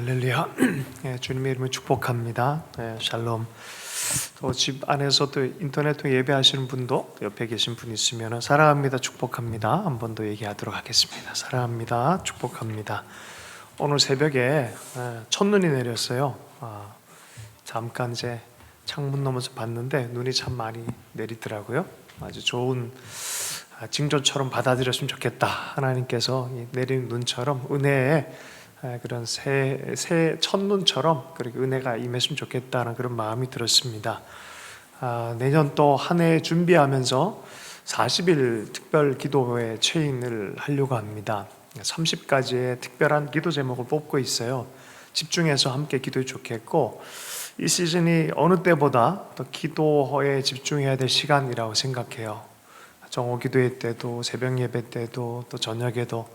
할렐루야. 주님의 이름을 축복합니다. 샬롬. 또 집 안에서 또 인터넷 통해 예배하시는 분도 옆에 계신 분 있으면 사랑합니다, 축복합니다 한 번 더 얘기하도록 하겠습니다. 사랑합니다, 축복합니다. 오늘 새벽에 첫눈이 내렸어요. 잠깐 이제 창문 너머서 봤는데 눈이 참 많이 내리더라고요. 아주 좋은 징조처럼 받아들였으면 좋겠다. 하나님께서 내리는 눈처럼 은혜의 그런 새 첫눈처럼 그렇게 은혜가 임했으면 좋겠다는 그런 마음이 들었습니다. 내년 또 한 해 준비하면서 40일 특별 기도회 체인을 하려고 합니다. 30가지의 특별한 기도 제목을 뽑고 있어요. 집중해서 함께 기도해 좋겠고, 이 시즌이 어느 때보다 또 기도에 집중해야 될 시간이라고 생각해요. 정오 기도회 때도 새벽 예배 때도 또 저녁에도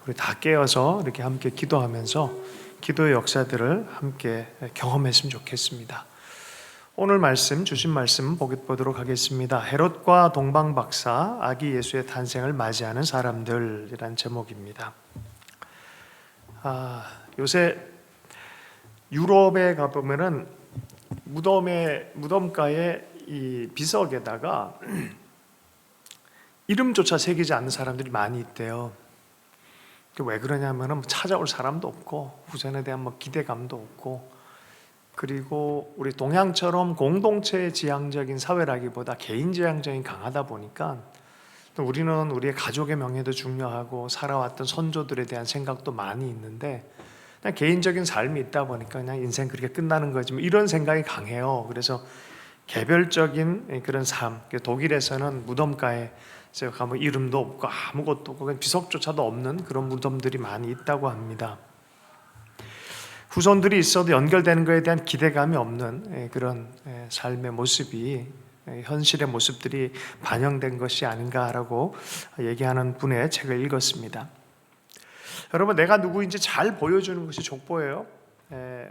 우리 다 깨어서 이렇게 함께 기도하면서 기도의 역사들을 함께 경험했으면 좋겠습니다. 오늘 말씀, 주신 말씀 보도록 하겠습니다. 헤롯과 동방 박사, 아기 예수의 탄생을 맞이하는 사람들이란 제목입니다. 요새 유럽에 가보면은 무덤가에 이 비석에다가 이름조차 새기지 않는 사람들이 많이 있대요. 왜 그러냐면은 찾아올 사람도 없고 후손에 대한 기대감도 없고, 그리고 우리 동양처럼 공동체 지향적인 사회라기보다 개인 지향적인 강하다 보니까 또 우리는 우리의 가족의 명예도 중요하고 살아왔던 선조들에 대한 생각도 많이 있는데 그냥 개인적인 삶이 있다 보니까 그냥 인생 그렇게 끝나는 거지 이런 생각이 강해요. 그래서 개별적인 그런 삶, 독일에서는 무덤가에 제가 가면 이름도 없고 아무것도 없고 비석조차도 없는 그런 무덤들이 많이 있다고 합니다. 후손들이 있어도 연결되는 것에 대한 기대감이 없는 그런 삶의 모습이, 현실의 모습들이 반영된 것이 아닌가라고 얘기하는 분의 책을 읽었습니다. 여러분, 내가 누구인지 잘 보여주는 것이 족보예요.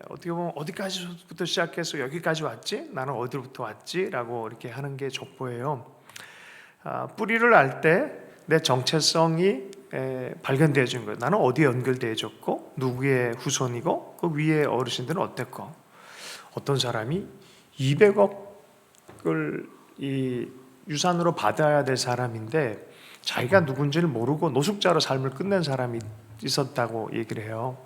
어떻게 보면 어디까지부터 시작해서 여기까지 왔지? 나는 어디로부터 왔지? 라고 이렇게 하는 게 족보예요. 뿌리를 알 때 내 정체성이 발견되어 준 거예요. 나는 어디에 연결되어 졌고 누구의 후손이고 그 위에 어르신들은 어땠고, 어떤 사람이 200억을 이 유산으로 받아야 될 사람인데 자기가 누군지를 모르고 노숙자로 삶을 끝낸 사람이 있었다고 얘기를 해요.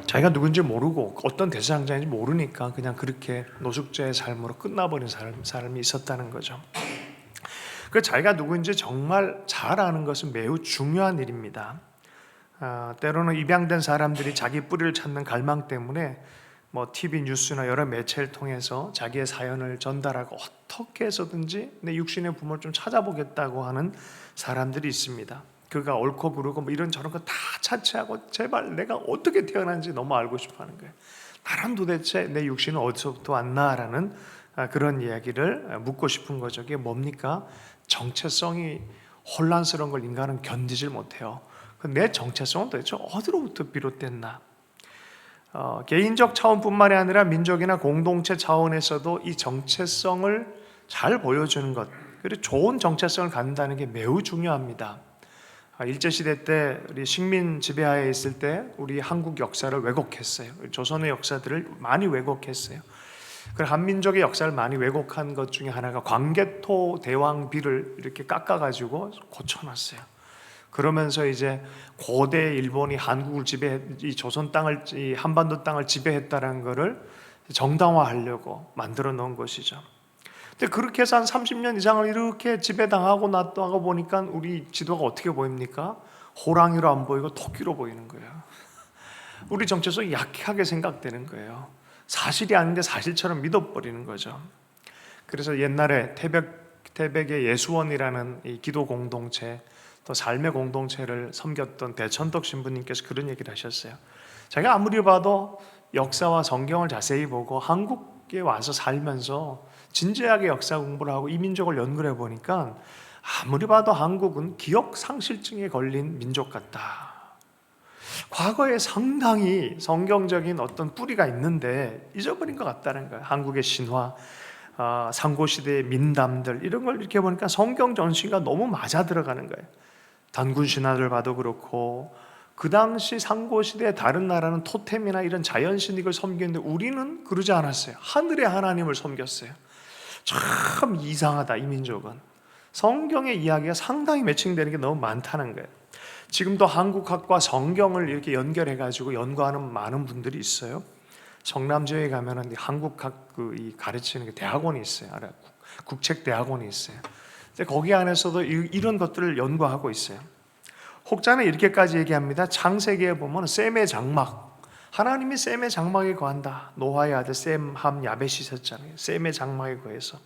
자기가 누군지 모르고 어떤 대상자인지 모르니까 그냥 그렇게 노숙자의 삶으로 끝나버린 사람이 있었다는 거죠. 그 자기가 누구인지 정말 잘 아는 것은 매우 중요한 일입니다. 때로는 입양된 사람들이 자기 뿌리를 찾는 갈망 때문에 TV 뉴스나 여러 매체를 통해서 자기의 사연을 전달하고 어떻게 해서든지 내 육신의 부모를 좀 찾아보겠다고 하는 사람들이 있습니다. 그가 옳고 그르고 이런 저런 거 다 차치하고 제발 내가 어떻게 태어난지 너무 알고 싶어 하는 거예요. 나는 도대체 내 육신은 어디서부터 왔나라는 그런 이야기를 묻고 싶은 거죠. 그게 뭡니까? 정체성이 혼란스러운 걸 인간은 견디질 못해요. 내 정체성은 도대체 어디로부터 비롯됐나? 개인적 차원뿐만이 아니라 민족이나 공동체 차원에서도 이 정체성을 잘 보여주는 것, 그리고 좋은 정체성을 갖는다는 게 매우 중요합니다. 일제시대 때 우리 식민 지배하에 있을 때 우리 한국 역사를 왜곡했어요. 조선의 역사들을 많이 왜곡했어요. 그 한민족의 역사를 많이 왜곡한 것 중에 하나가 광개토 대왕비를 이렇게 깎아가지고 고쳐놨어요. 그러면서 이제 고대 일본이 한국을 이 조선 땅을, 이 한반도 땅을 지배했다는 것을 정당화하려고 만들어 놓은 것이죠. 근데 그렇게 해서 한 30년 이상을 이렇게 지배당하고 나고 보니까 우리 지도가 어떻게 보입니까? 호랑이로 안 보이고 토끼로 보이는 거예요. 우리 정체성이 약하게 생각되는 거예요. 사실이 아닌데 사실처럼 믿어버리는 거죠. 그래서 옛날에 태백의 예수원이라는 이 기도 공동체, 또 삶의 공동체를 섬겼던 배천덕 신부님께서 그런 얘기를 하셨어요. 자기가 아무리 봐도 역사와 성경을 자세히 보고 한국에 와서 살면서 진지하게 역사 공부를 하고 이 민족을 연구해 보니까 아무리 봐도 한국은 기억 상실증에 걸린 민족 같다. 과거에 상당히 성경적인 어떤 뿌리가 있는데 잊어버린 것 같다는 거예요. 한국의 신화, 상고시대의 민담들 이런 걸 이렇게 보니까 성경 전신과 너무 맞아 들어가는 거예요. 단군 신화를 봐도 그렇고 그 당시 상고시대 다른 나라는 토템이나 이런 자연신익을 섬기는데 우리는 그러지 않았어요. 하늘의 하나님을 섬겼어요. 참 이상하다, 이 민족은. 성경의 이야기가 상당히 매칭되는 게 너무 많다는 거예요. 지금도 한국학과 성경을 이렇게 연결해가지고 연구하는 많은 분들이 있어요. 성남지역에 가면은 한국학 이 가르치는 게 대학원이 있어요. 국책대학원이 있어요. 거기 안에서도 이런 것들을 연구하고 있어요. 혹자는 이렇게까지 얘기합니다. 창세기에 보면 셈의 장막, 하나님이 셈의 장막에 거한다. 노아의 아들 셈, 함, 야벳이 있었잖아요. 셈의 장막에 거해서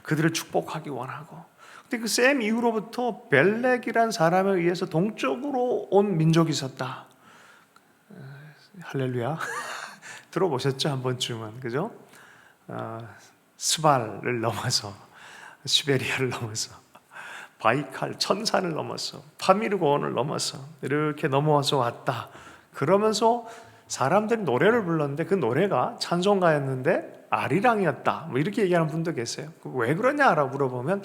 그들을 축복하기 원하고, 근데 그 셈 이후로부터 벨렉이란 사람에 의해서 동쪽으로 온 민족이 있었다. 할렐루야. 들어보셨죠? 한 번쯤은, 그죠? 스발을 넘어서, 시베리아를 넘어서, 바이칼, 천산을 넘어서, 파미르고원을 넘어서 이렇게 넘어와서 왔다. 그러면서 사람들이 노래를 불렀는데 그 노래가 찬송가였는데 아리랑이었다. 뭐 이렇게 얘기하는 분도 계세요. 왜 그러냐라고 물어보면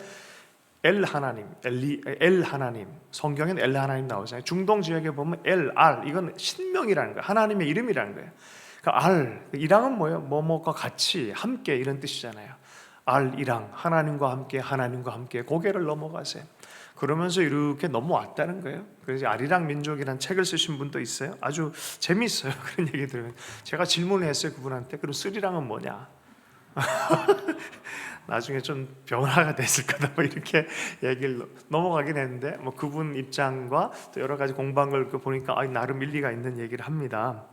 엘 하나님, 엘 하나님, 성경에는 엘 하나님 나오잖아요. 중동 지역에 보면 엘, 알, 이건 신명이라는 거예요. 하나님의 이름이라는 거예요. 그러니까 알, 이랑은 뭐예요? 뭐뭐과 같이, 함께 이런 뜻이잖아요. 알, 이랑, 하나님과 함께 고개를 넘어가세요. 그러면서 이렇게 넘어왔다는 거예요. 그래서 아리랑 민족이라는 책을 쓰신 분도 있어요. 아주 재미있어요. 그런 얘기 들으면. 제가 질문을 했어요, 그분한테. 그럼 쓰리랑은 뭐냐? 나중에 좀 변화가 됐을 거다, 뭐 이렇게 얘기를 넘어가긴 했는데, 뭐 그분 입장과 또 여러 가지 공부한 걸 보니까 나름 일리가 있는 얘기를 합니다.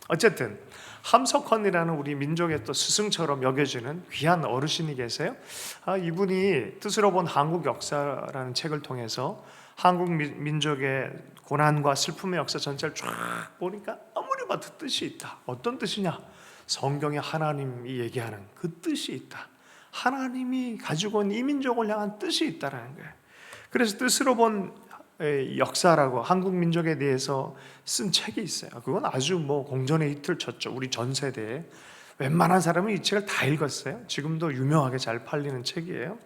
어쨌든 함석헌이라는 우리 민족의 또 스승처럼 여겨지는 귀한 어르신이 계세요. 이분이 뜻으로 본 한국 역사라는 책을 통해서 한국 민족의 고난과 슬픔의 역사 전체를 쫙 보니까 아무리 봐도 뜻이 있다. 어떤 뜻이냐? 성경에 하나님이 얘기하는 그 뜻이 있다. 하나님이 가지고 온 이 민족을 향한 뜻이 있다라는 거예요. 그래서 뜻으로 본 역사라고 한국 민족에 대해서 쓴 책이 있어요. 그건 아주 뭐 공전의 히트를 쳤죠. 우리 전 세대에 웬만한 사람은 이 책을 다 읽었어요. 지금도 유명하게 잘 팔리는 책이에요.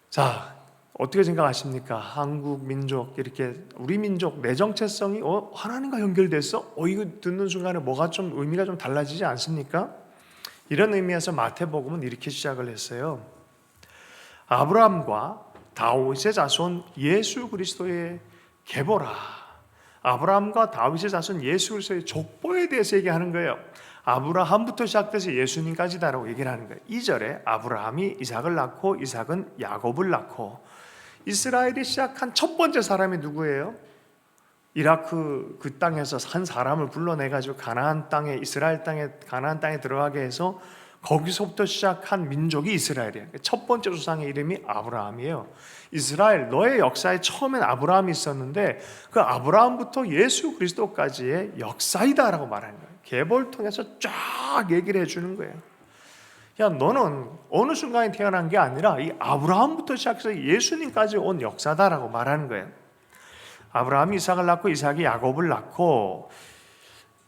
자, 어떻게 생각하십니까? 한국 민족, 이렇게 우리 민족 내 정체성이 하나님과 연결됐어? 이거 듣는 순간에 뭐가 좀 의미가 좀 달라지지 않습니까? 이런 의미에서 마태복음은 이렇게 시작을 했어요. 아브라함과 다윗의 자손 예수 그리스도의 계보라. 아브라함과 다윗의 자손 예수 그리스도의 족보에 대해서 얘기하는 거예요. 아브라함부터 시작돼서 예수님까지다라고 얘기를 하는 거예요. 2절에 아브라함이 이삭을 낳고 이삭은 야곱을 낳고, 이스라엘이 시작한 첫 번째 사람이 누구예요? 이라크 그 땅에서 한 사람을 불러내가지고 가나안 땅에, 이스라엘 땅에, 가나안 땅에 들어가게 해서 거기서부터 시작한 민족이 이스라엘이에요. 첫 번째 조상의 이름이 아브라함이에요. 이스라엘, 너의 역사에 처음엔 아브라함이 있었는데 그 아브라함부터 예수 그리스도까지의 역사이다라고 말하는 거예요. 계보를 통해서 쫙 얘기를 해주는 거예요. 야, 너는 어느 순간에 태어난 게 아니라 이 아브라함부터 시작해서 예수님까지 온 역사다라고 말하는 거예요. 아브라함이 이삭을 낳고 이삭이 야곱을 낳고,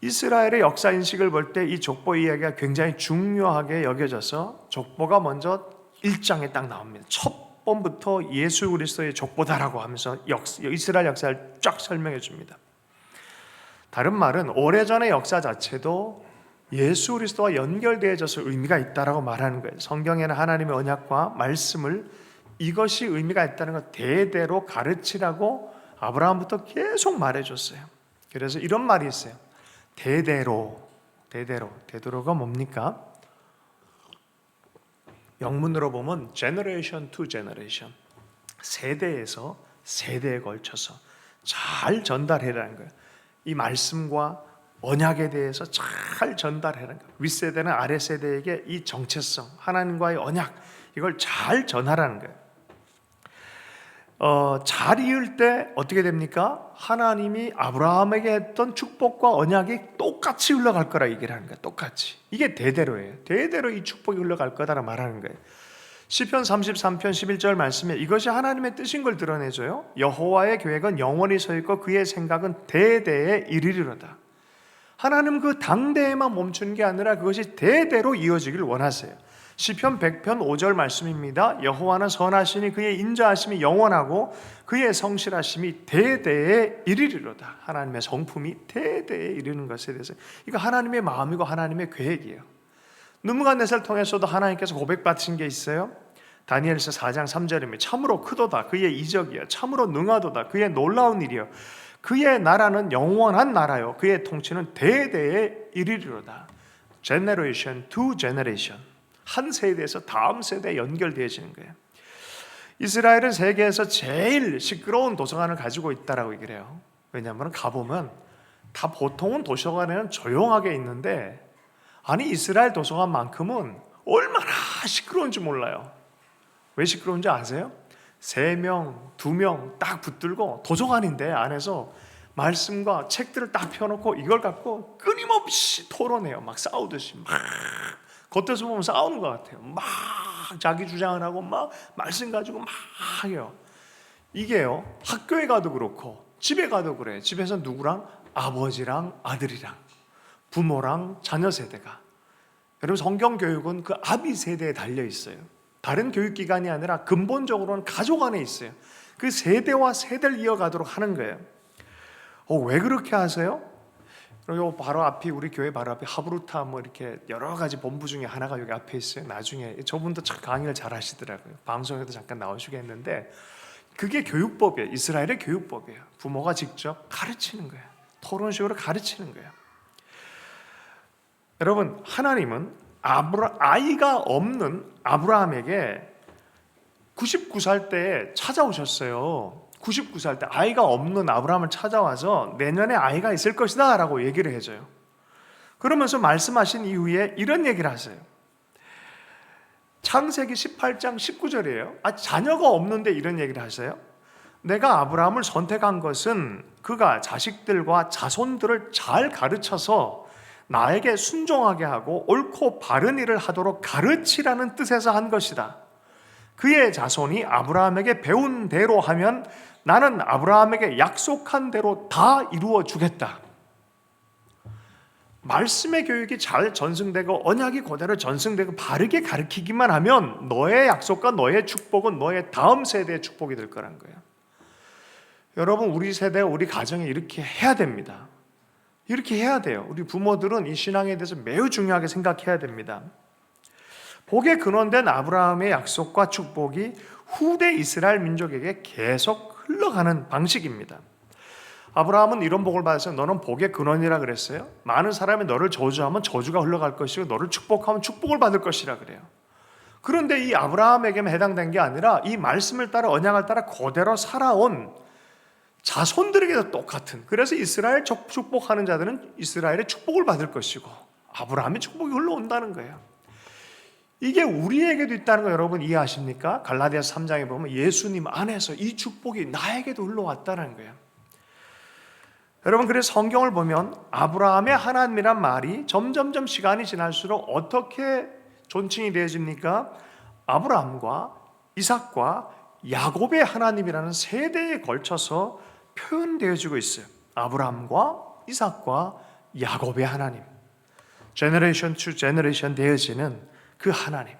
이스라엘의 역사 인식을 볼 때 이 족보 이야기가 굉장히 중요하게 여겨져서 족보가 먼저 1장에 딱 나옵니다. 첫 번부터 예수 그리스도의 족보다라고 하면서 이스라엘 역사를 쫙 설명해 줍니다. 다른 말은 오래전의 역사 자체도 예수 그리스도와 연결되어져서 의미가 있다라고 말하는 거예요. 성경에는 하나님의 언약과 말씀을 이것이 의미가 있다는 걸 대대로 가르치라고 아브라함부터 계속 말해줬어요. 그래서 이런 말이 있어요. 대대로가 뭡니까? 영문으로 보면 generation to generation, 세대에서 세대에 걸쳐서 잘 전달해라는 거예요. 이 말씀과 언약에 대해서 잘 전달해라는 거예요. 윗세대는 아랫세대에게 이 정체성, 하나님과의 언약, 이걸 잘 전하라는 거예요. 잘 이을 때 어떻게 됩니까? 하나님이 아브라함에게 했던 축복과 언약이 똑같이 흘러갈 거라 얘기를 하는 거예요. 똑같이. 이게 대대로예요. 대대로 이 축복이 흘러갈 거다라 말하는 거예요. 시편 33편 11절 말씀에 이것이 하나님의 뜻인 걸 드러내줘요. 여호와의 계획은 영원히 서 있고 그의 생각은 대대에 이르리로다. 하나님 그 당대에만 멈추는 게 아니라 그것이 대대로 이어지길 원하세요. 시편 100편 5절 말씀입니다. 여호와는 선하시니 그의 인자하심이 영원하고 그의 성실하심이 대대에 이르리로다. 하나님의 성품이 대대에 이르는 것에 대해서 이거 하나님의 마음이고 하나님의 계획이에요. 느부갓네살 통해서도 하나님께서 고백받으신 게 있어요. 다니엘서 4장 3절입니다. 참으로 크도다 그의 이적이여, 참으로 능하도다 그의 놀라운 일이여, 그의 나라는 영원한 나라요, 그의 통치는 대대에 이르리로다. Generation to generation, 한 세대에서 다음 세대에 연결되어지는 거예요. 이스라엘은 세계에서 제일 시끄러운 도서관을 가지고 있다라고 얘기를 해요. 왜냐하면 가보면 다 보통은 도서관에는 조용하게 있는데, 아니 이스라엘 도서관만큼은 얼마나 시끄러운지 몰라요. 왜 시끄러운지 아세요? 3명, 2명 딱 붙들고 도서관인데 안에서 말씀과 책들을 딱 펴놓고 이걸 갖고 끊임없이 토론해요. 막 싸우듯이 막 겉에서 보면 싸우는 것 같아요. 막 자기 주장을 하고 막 말씀 가지고 막 해요. 이게요, 학교에 가도 그렇고 집에 가도 그래. 집에서 누구랑? 아버지랑 아들이랑 부모랑 자녀 세대가. 여러분 성경 교육은 그 아비 세대에 달려 있어요. 다른 교육기관이 아니라 근본적으로는 가족 안에 있어요. 그 세대와 세대를 이어가도록 하는 거예요. 왜 그렇게 하세요? 그리고 바로 앞이, 우리 교회 바로 앞에 하브루타 뭐 이렇게 여러 가지 본부 중에 하나가 여기 앞에 있어요. 나중에 저분도 참 강의를 잘 하시더라고요. 방송에도 잠깐 나오시겠는데, 그게 교육법이에요. 이스라엘의 교육법이에요. 부모가 직접 가르치는 거예요. 토론식으로 가르치는 거예요. 여러분, 하나님은 아이가 없는 아브라함에게 99살 때에 찾아오셨어요. 99살 때 아이가 없는 아브라함을 찾아와서 내년에 아이가 있을 것이다 라고 얘기를 해줘요. 그러면서 말씀하신 이후에 이런 얘기를 하세요. 창세기 18장 19절이에요. 자녀가 없는데 이런 얘기를 하세요. 내가 아브라함을 선택한 것은 그가 자식들과 자손들을 잘 가르쳐서 나에게 순종하게 하고 옳고 바른 일을 하도록 가르치라는 뜻에서 한 것이다. 그의 자손이 아브라함에게 배운 대로 하면 나는 아브라함에게 약속한 대로 다 이루어 주겠다. 말씀의 교육이 잘 전승되고 언약이 그대로 전승되고 바르게 가르치기만 하면 너의 약속과 너의 축복은 너의 다음 세대의 축복이 될 거란 거예요. 여러분, 우리 세대, 우리 가정에 이렇게 해야 됩니다. 이렇게 해야 돼요. 우리 부모들은 이 신앙에 대해서 매우 중요하게 생각해야 됩니다. 복에 근원된 아브라함의 약속과 축복이 후대 이스라엘 민족에게 계속 흘러가는 방식입니다. 아브라함은 이런 복을 받았어요. 너는 복의 근원이라 그랬어요. 많은 사람이 너를 저주하면 저주가 흘러갈 것이고 너를 축복하면 축복을 받을 것이라 그래요. 그런데 이 아브라함에게만 해당된 게 아니라 이 말씀을 따라, 언약을 따라 그대로 살아온 자손들에게도 똑같은, 그래서 이스라엘 축복하는 자들은 이스라엘의 축복을 받을 것이고 아브라함의 축복이 흘러온다는 거예요. 이게 우리에게도 있다는 거 여러분 이해하십니까? 갈라디아서 3장에 보면 예수님 안에서 이 축복이 나에게도 흘러왔다는 거예요. 여러분, 그래서 성경을 보면 아브라함의 하나님이란 말이 점점점 시간이 지날수록 어떻게 존칭이 되어집니까? 아브라함과 이삭과 야곱의 하나님이라는 세대에 걸쳐서 표현되어지고 있어요. 아브라함과 이삭과 야곱의 하나님, 제너레이션 투 제너레이션 되어지는 그 하나님,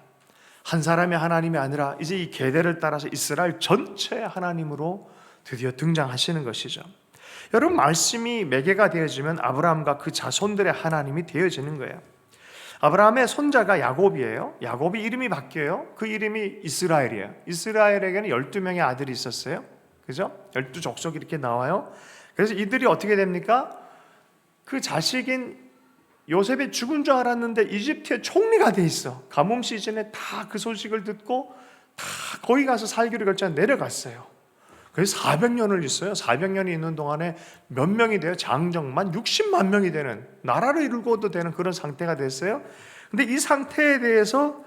한 사람의 하나님이 아니라 이제 이 계대를 따라서 이스라엘 전체의 하나님으로 드디어 등장하시는 것이죠. 여러분, 말씀이 매개가 되어지면 아브라함과 그 자손들의 하나님이 되어지는 거예요. 아브라함의 손자가 야곱이에요. 야곱이 이름이 바뀌어요. 그 이름이 이스라엘이에요. 이스라엘에게는 12명의 아들이 있었어요. 그죠? 12족속이 이렇게 나와요. 그래서 이들이 어떻게 됩니까? 그 자식인 요셉이 죽은 줄 알았는데 이집트의 총리가 돼 있어. 가뭄 시즌에 다 그 소식을 듣고 다 거기 가서 살기로 결정 내려갔어요. 그래서 400년을 있어요. 400년이 있는 동안에 몇 명이 돼요? 장정만 60만 명이 되는, 나라를 이루고도 되는 그런 상태가 됐어요. 근데 이 상태에 대해서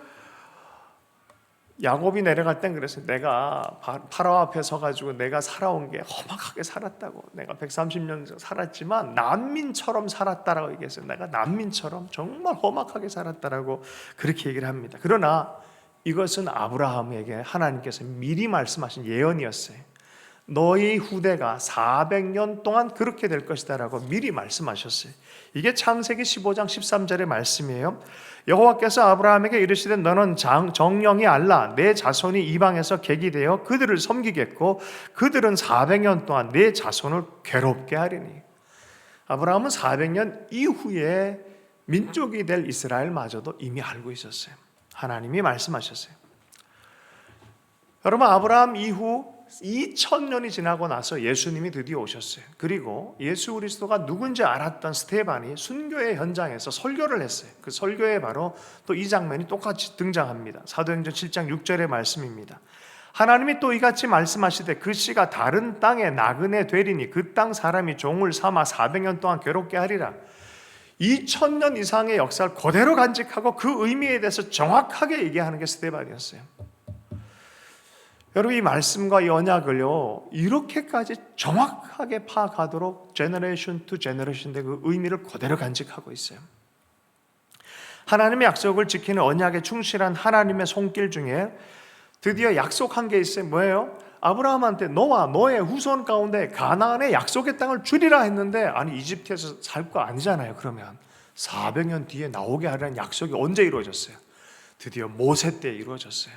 야곱이 내려갈 땐 그랬어요. 내가 파라오 앞에 서가지고 내가 살아온 게 험악하게 살았다고. 내가 130년 살았지만 난민처럼 살았다라고 얘기했어요. 내가 난민처럼 정말 험악하게 살았다라고 그렇게 얘기를 합니다. 그러나 이것은 아브라함에게 하나님께서 미리 말씀하신 예언이었어요. 너희 후대가 400년 동안 그렇게 될 것이다 라고 미리 말씀하셨어요. 이게 창세기 15장 13절의 말씀이에요. 여호와께서 아브라함에게 이르시되 너는 정령이 알라 내 자손이 이방에서 객이 되어 그들을 섬기겠고 그들은 400년 동안 내 자손을 괴롭게 하리니. 아브라함은 400년 이후에 민족이 될 이스라엘마저도 이미 알고 있었어요. 하나님이 말씀하셨어요. 여러분, 아브라함 이후 2000년이 지나고 나서 예수님이 드디어 오셨어요. 그리고 예수 그리스도가 누군지 알았던 스테반이 순교의 현장에서 설교를 했어요. 그 설교에 바로 또 이 장면이 똑같이 등장합니다. 사도행전 7장 6절의 말씀입니다. 하나님이 또 이같이 말씀하시되 그 씨가 다른 땅에 나그네 되리니 그 땅 사람이 종을 삼아 400년 동안 괴롭게 하리라. 2000년 이상의 역사를 그대로 간직하고 그 의미에 대해서 정확하게 얘기하는 게 스테반이었어요. 여러분, 이 말씀과 이 언약을요 이렇게까지 정확하게 파악하도록 제너레이션 투 제너레이션의 그 의미를 그대로 간직하고 있어요. 하나님의 약속을 지키는 언약에 충실한 하나님의 손길 중에 드디어 약속한 게 있어요. 뭐예요? 아브라함한테 너와 너의 후손 가운데 가나안의 약속의 땅을 주리라 했는데, 아니 이집트에서 살 거 아니잖아요. 그러면 400년 뒤에 나오게 하라는 약속이 언제 이루어졌어요? 드디어 모세 때 이루어졌어요.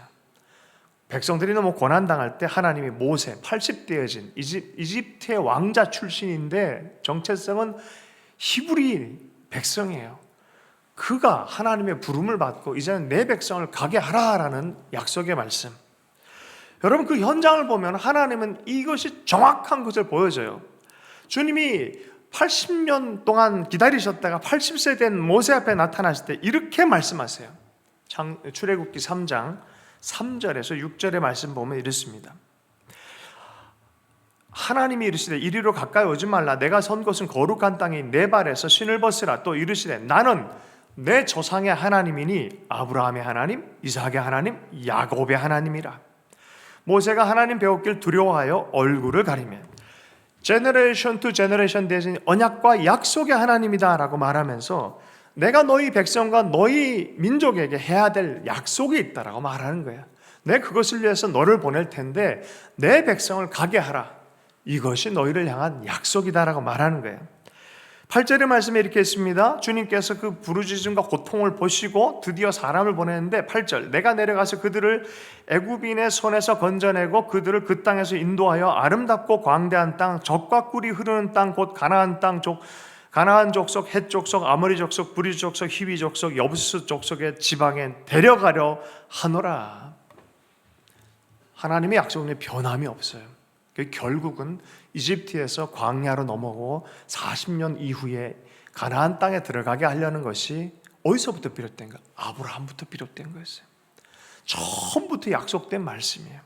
백성들이 너무 고난당할 때 하나님이 모세 80대여진 이집트의 왕자 출신인데 정체성은 히브리 백성이에요. 그가 하나님의 부름을 받고 이제는 내 백성을 가게 하라라는 약속의 말씀. 여러분, 그 현장을 보면 하나님은 이것이 정확한 것을 보여줘요. 주님이 80년 동안 기다리셨다가 80세 된 모세 앞에 나타나실 때 이렇게 말씀하세요. 출애굽기 3장 3절에서 6절의 말씀 보면 이렇습니다. 하나님이 이르시되 이리로 가까이 오지 말라. 내가 선 곳은 거룩한 땅이 내 발에서 신을 벗으라. 또 이르시되 나는 내 조상의 하나님이니 아브라함의 하나님, 이삭의 하나님, 야곱의 하나님이라. 모세가 하나님 배웠길 두려워하여 얼굴을 가리며 제너레이션 투 제너레이션 대신 언약과 약속의 하나님이다 라고 말하면서 내가 너희 백성과 너희 민족에게 해야 될 약속이 있다라고 말하는 거예요. 내 그것을 위해서 너를 보낼 텐데 내 백성을 가게 하라. 이것이 너희를 향한 약속이다라고 말하는 거예요. 8절의 말씀에 이렇게 있습니다. 주님께서 그 부르짖음과 고통을 보시고 드디어 사람을 보내는데 8절 내가 내려가서 그들을 애굽인의 손에서 건져내고 그들을 그 땅에서 인도하여 아름답고 광대한 땅 젖과 꿀이 흐르는 땅 곧 가나안 땅 가나안 족속, 헷 족속, 아모리 족속, 브리스 족속, 히위 족속, 여부스 족속의 지방에 데려가려 하노라. 하나님의 약속은 변함이 없어요. 결국은 이집트에서 광야로 넘어오고 40년 이후에 가나안 땅에 들어가게 하려는 것이 어디서부터 비롯된가? 아브라함부터 비롯된 거였어요. 처음부터 약속된 말씀이에요.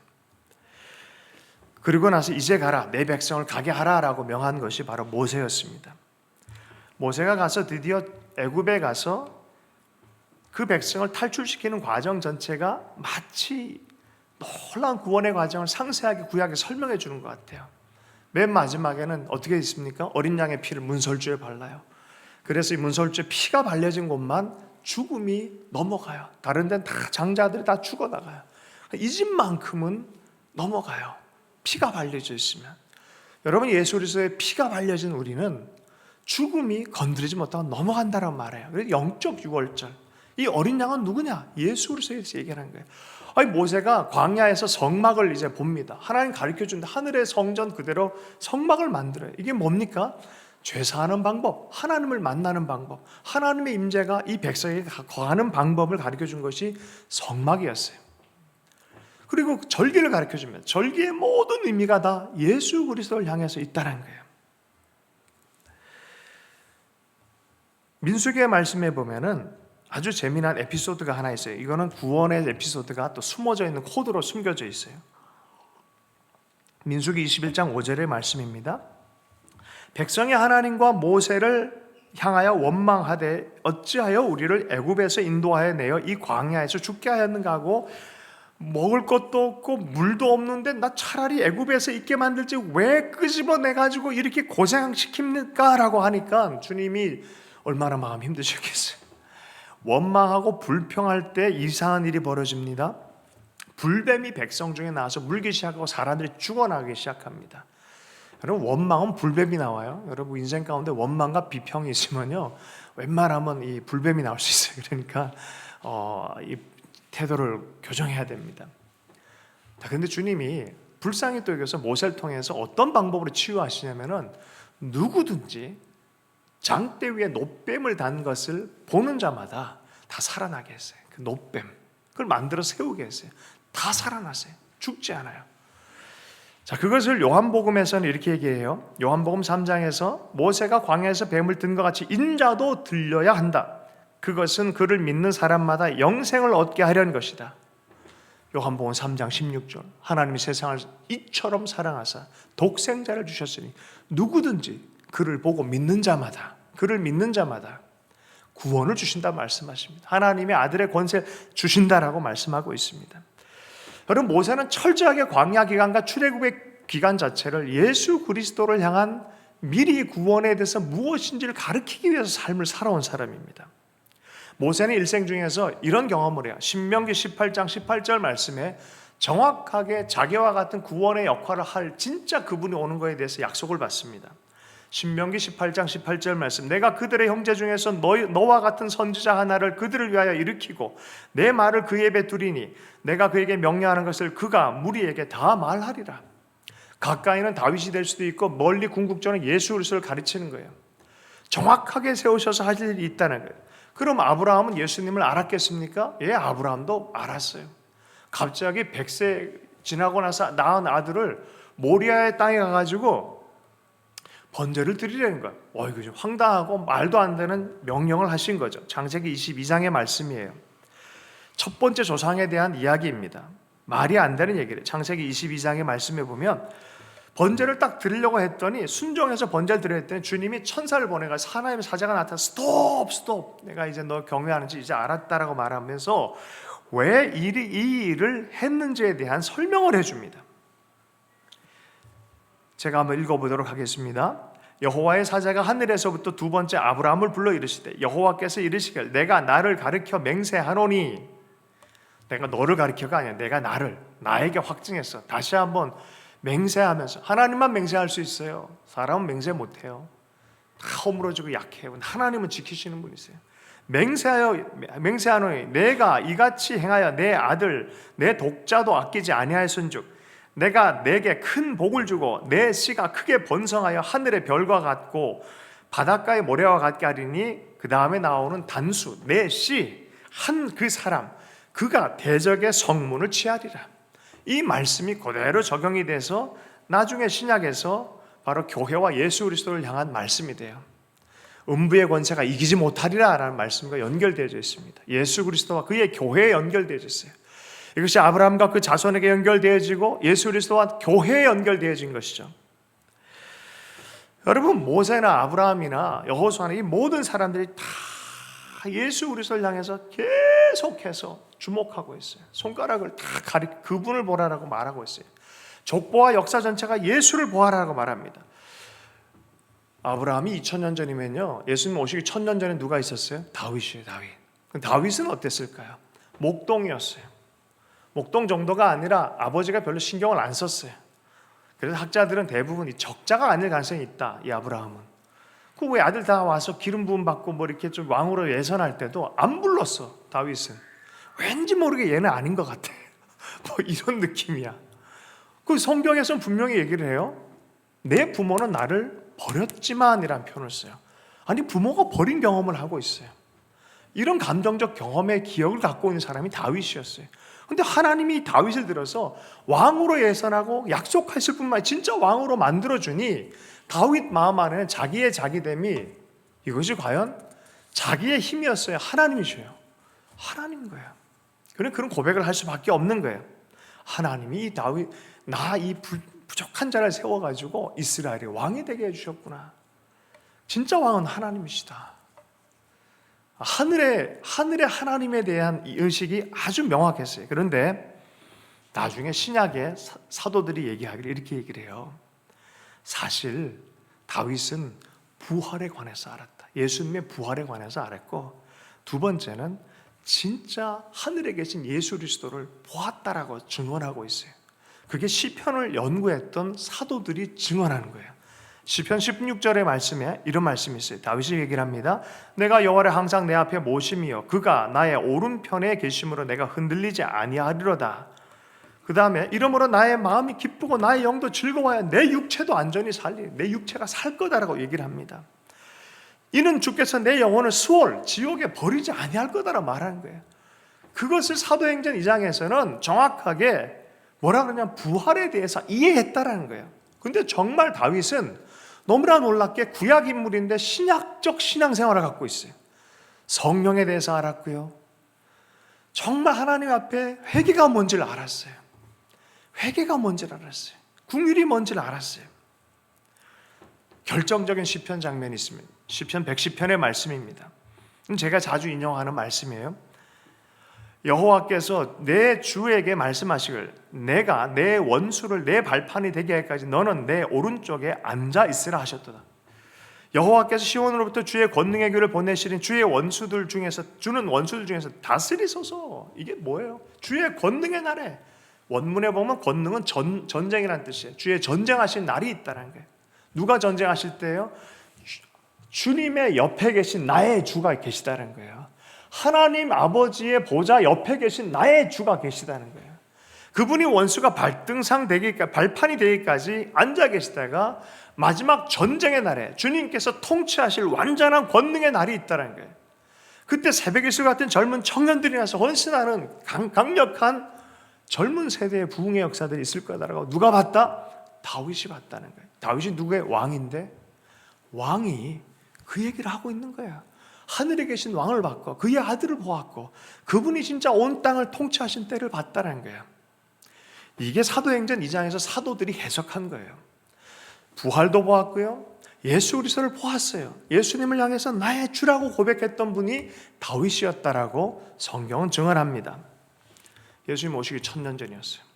그리고 나서 이제 가라, 내 백성을 가게 하라라고 명한 것이 바로 모세였습니다. 모세가 가서 드디어 애굽에 가서 그 백성을 탈출시키는 과정 전체가 마치 놀라운 구원의 과정을 상세하게 구약에 설명해 주는 것 같아요. 맨 마지막에는 어떻게 있습니까? 어린 양의 피를 문설주에 발라요. 그래서 이 문설주에 피가 발려진 곳만 죽음이 넘어가요. 다른 데는 다 장자들이 다 죽어나가요. 이 집만큼은 넘어가요. 피가 발려져 있으면. 여러분, 예수 그리스도의 피가 발려진 우리는 죽음이 건드리지 못하고 넘어간다라고 말해요. 그래서 영적 유월절. 이 어린 양은 누구냐? 예수 그리스도에 대해서 얘기하는 거예요. 아니, 모세가 광야에서 성막을 이제 봅니다. 하나님 가르쳐준다. 하늘의 성전 그대로 성막을 만들어요. 이게 뭡니까? 죄사하는 방법, 하나님을 만나는 방법, 하나님의 임재가 이 백성에게 거하는 방법을 가르쳐준 것이 성막이었어요. 그리고 절기를 가르쳐주면 절기의 모든 의미가 다 예수 그리스도를 향해서 있다는 거예요. 민수기의 말씀에 보면은 아주 재미난 에피소드가 하나 있어요. 이거는 구원의 에피소드가 또 숨어져 있는 코드로 숨겨져 있어요. 민수기 21장 5절의 말씀입니다. 백성이 하나님과 모세를 향하여 원망하되 어찌하여 우리를 애굽에서 인도하여 내어 이 광야에서 죽게 하였는가 하고 먹을 것도 없고 물도 없는데 나 차라리 애굽에서 있게 만들지 왜 끄집어내가지고 이렇게 고생시킵니까? 라고 하니까 주님이 얼마나 마음 힘드셨겠어요. 원망하고 불평할 때 이상한 일이 벌어집니다. 불뱀이 백성 중에 나와서 물기 시작하고 사람들이 죽어나가기 시작합니다. 여러분, 원망은 불뱀이 나와요. 여러분, 인생 가운데 원망과 비평이 있으면요, 웬만하면 이 불뱀이 나올 수 있어요. 그러니까 이 태도를 교정해야 됩니다. 그런데 주님이 불쌍히 또 여기서 모세를 통해서 어떤 방법으로 치유하시냐면은, 누구든지 장대 위에 놋뱀을 단 것을 보는 자마다 다 살아나게 했어요. 그 놋뱀, 그걸 만들어 세우게 했어요. 다 살아났어요. 죽지 않아요. 자, 그것을 요한복음에서는 이렇게 얘기해요. 요한복음 3장에서 모세가 광야에서 뱀을 든 것 같이 인자도 들려야 한다. 그것은 그를 믿는 사람마다 영생을 얻게 하려는 것이다. 요한복음 3장 16절. 하나님이 세상을 이처럼 사랑하사 독생자를 주셨으니 누구든지 그를 보고 믿는 자마다, 그를 믿는 자마다 구원을 주신다 말씀하십니다. 하나님의 아들의 권세 주신다라고 말씀하고 있습니다. 여러분, 모세는 철저하게 광야 기간과 출애굽의 기간 자체를 예수 그리스도를 향한 미리 구원에 대해서 무엇인지를 가르치기 위해서 삶을 살아온 사람입니다. 모세는 일생 중에서 이런 경험을 해요. 신명기 18장 18절 말씀에 정확하게 자기와 같은 구원의 역할을 할 진짜 그분이 오는 것에 대해서 약속을 받습니다. 신명기 18장 18절 말씀, 내가 그들의 형제 중에서 너와 같은 선지자 하나를 그들을 위하여 일으키고 내 말을 그의 입에 두리니 내가 그에게 명령하는 것을 그가 무리에게 다 말하리라. 가까이는 다윗이 될 수도 있고 멀리 궁극적으로는 예수 그리스도를 가르치는 거예요. 정확하게 세우셔서 할 일이 있다는 거예요. 그럼 아브라함은 예수님을 알았겠습니까? 예, 아브라함도 알았어요. 갑자기 100세 지나고 나서 낳은 아들을 모리아의 땅에 가가지고 번제를 드리려는 거예요. 이거 좀 황당하고 말도 안 되는 명령을 하신 거죠. 창세기 22장의 말씀이에요. 첫 번째 조상에 대한 이야기입니다. 말이 안 되는 얘기를 창세기 22장의 말씀에 보면 번제를 딱 드리려고 했더니, 순종해서 번제를 드리려 했더니 주님이 천사를 보내가지고 하나님의 사자가 나타나 스톱, 내가 이제 너 경외하는지 이제 알았다라고 말하면서 왜 이 일을 했는지에 대한 설명을 해줍니다. 제가 한번 읽어보도록 하겠습니다. 여호와의 사자가 하늘에서부터 두 번째 아브라함을 불러 이르시되 여호와께서 이르시길 내가 나를 가르쳐 맹세하노니, 내가 너를 가르쳐가 아니야, 내가 나에게 확증했어. 다시 한번 맹세하면서, 하나님만 맹세할 수 있어요. 사람은 맹세 못해요. 다 허물어지고 약해요. 하나님은 지키시는 분이세요. 맹세하노니 내가 이같이 행하여 내 아들 내 독자도 아끼지 아니하였은즉 내가 내게 큰 복을 주고 내 씨가 크게 번성하여 하늘의 별과 같고 바닷가의 모래와 같게 하리니, 그 다음에 나오는 단수 내 씨 한 그 사람, 그가 대적의 성문을 취하리라. 이 말씀이 그대로 적용이 돼서 나중에 신약에서 바로 교회와 예수 그리스도를 향한 말씀이 돼요. 음부의 권세가 이기지 못하리라 라는 말씀과 연결되어 있습니다. 예수 그리스도와 그의 교회에 연결되어 있어요. 이것이 아브라함과 그 자손에게 연결되어지고 예수 그리스도와 교회에 연결되어진 것이죠. 여러분, 모세나 아브라함이나 여호수아나 이 모든 사람들이 다 예수 그리스도를 향해서 계속해서 주목하고 있어요. 손가락을 다 그분을 보라라고 말하고 있어요. 족보와 역사 전체가 예수를 보아라라고 말합니다. 아브라함이 2000년 전이면요, 예수님 오시기 1000년 전에 누가 있었어요? 다윗이에요. 다윗은 어땠을까요? 목동이었어요. 목동 정도가 아니라 아버지가 별로 신경을 안 썼어요. 그래서 학자들은 대부분 이 적자가 아닐 가능성이 있다. 이 아브라함은. 그 왜 아들 다 와서 기름 부음 받고 뭐 이렇게 좀 왕으로 예선할 때도 안 불렀어. 다윗은. 왠지 모르게 얘는 아닌 것 같아. 뭐 이런 느낌이야. 그 성경에서는 분명히 얘기를 해요. 내 부모는 나를 버렸지만이라는 표현을 써요. 아니, 부모가 버린 경험을 하고 있어요. 이런 감정적 경험의 기억을 갖고 있는 사람이 다윗이었어요. 근데 하나님이 다윗을 들어서 왕으로 예선하고 약속하실 뿐만 아니라 진짜 왕으로 만들어주니, 다윗 마음 안에는 자기의 자기됨이 이것이 과연 자기의 힘이었어요? 하나님이셔요? 하나님인 거예요. 그런 고백을 할 수밖에 없는 거예요. 하나님이 이 다윗, 나 이 부족한 자를 세워가지고 이스라엘의 왕이 되게 해주셨구나. 진짜 왕은 하나님이시다. 하늘의 하나님에 대한 이 의식이 아주 명확했어요. 그런데 나중에 신약의 사도들이 얘기하기를 이렇게 얘기를 해요. 사실 다윗은 부활에 관해서 알았다. 예수님의 부활에 관해서 알았고, 두 번째는 진짜 하늘에 계신 예수 그리스도를 보았다라고 증언하고 있어요. 그게 시편을 연구했던 사도들이 증언하는 거예요. 시편 16절의 말씀에 이런 말씀이 있어요. 다윗이 얘기를 합니다. 내가 여호와를 항상 내 앞에 모심이요 그가 나의 오른편에 계심으로 내가 흔들리지 아니하리로다. 그 다음에 이러므로 나의 마음이 기쁘고 나의 영도 즐거워야 내 육체도 안전히 살리, 내 육체가 살 거다라고 얘기를 합니다. 이는 주께서 내 영혼을 수월 지옥에 버리지 아니할 거다라고 말하는 거예요. 그것을 사도행전 2장에서는 정확하게 뭐라 그러냐면 부활에 대해서 이해했다라는 거예요. 근데 정말 다윗은 너무나 놀랍게 구약 인물인데 신약적 신앙생활을 갖고 있어요. 성령에 대해서 알았고요. 정말 하나님 앞에 회개가 뭔지를 알았어요. 회개가 뭔지를 알았어요. 긍휼이 뭔지를 알았어요. 결정적인 시편 장면이 있습니다. 시편 110편의 말씀입니다. 제가 자주 인용하는 말씀이에요. 여호와께서 내 주에게 말씀하시길 내가 내 원수를 내 발판이 되게 하기까지 너는 내 오른쪽에 앉아 있으라 하셨도다. 여호와께서 시온으로부터 주의 권능의 귀를 보내시린 주의 원수들 중에서 다스리소서. 이게 뭐예요? 주의 권능의 날에, 원문에 보면 권능은 전쟁이라는 뜻이에요. 주의 전쟁하신 날이 있다는 거예요. 누가 전쟁하실 때요? 주님의 옆에 계신 나의 주가 계시다는 거예요. 하나님 아버지의 보좌 옆에 계신 나의 주가 계시다는 거예요. 그분이 원수가 발판이 되기까지 앉아 계시다가 마지막 전쟁의 날에 주님께서 통치하실 완전한 권능의 날이 있다는 거예요. 그때 새벽이슬 같은 젊은 청년들이 나서 헌신하는 강력한 젊은 세대의 부흥의 역사들이 있을 거다라고 누가 봤다? 다윗이 봤다는 거예요. 다윗이 누구의 왕인데 왕이 그 얘기를 하고 있는 거예요. 하늘에 계신 왕을 봤고 그의 아들을 보았고 그분이 진짜 온 땅을 통치하신 때를 봤다는 거예요. 이게 사도행전 2장에서 사도들이 해석한 거예요. 부활도 보았고요. 예수 그리스도를 보았어요. 예수님을 향해서 나의 주라고 고백했던 분이 다윗이었다라고 성경은 증언합니다. 예수님 오시기 1000년 전이었어요.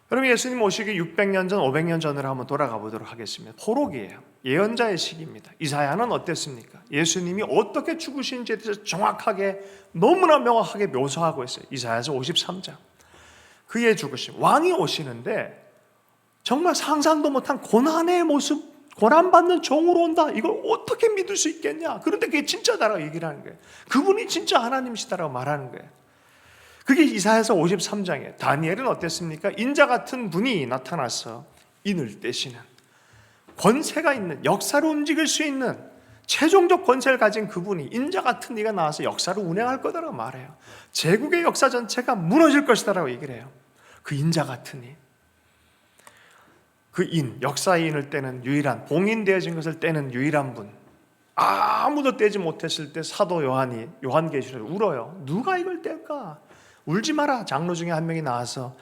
여러분, 예수님 오시기 600년 전, 500년 전으로 한번 돌아가 보도록 하겠습니다. 포록이에요. 예언자의 시기입니다. 이사야는 어땠습니까? 예수님이 어떻게 죽으신지에 대해서 정확하게, 너무나 명확하게 묘사하고 있어요. 이사야서 53장. 그의 죽으심, 왕이 오시는데 정말 상상도 못한 고난의 모습, 고난받는 종으로 온다. 이걸 어떻게 믿을 수 있겠냐? 그런데 그게 진짜다라고 얘기를 하는 거예요. 그분이 진짜 하나님이시다라고 말하는 거예요. 그게 이사야서 53장이에요. 다니엘은 어땠습니까? 인자 같은 분이 나타나서 인을 떼시는, 권세가 있는, 역사를 움직일 수 있는 최종적 권세를 가진 그분이, 인자 같은 이가 나와서 역사를 운행할 거다라고 말해요. 제국의 역사 전체가 무너질 것이다라고 얘기를 해요. 그 인자 같은 이, 그 인, 역사의 인을 떼는 유일한, 봉인되어진 것을 떼는 유일한 분, 아무도 떼지 못했을 때 사도 요한이 요한계시록에 울어요. 누가 이걸 뗄까? 울지 마라. 장로 중에 한 명이 나와서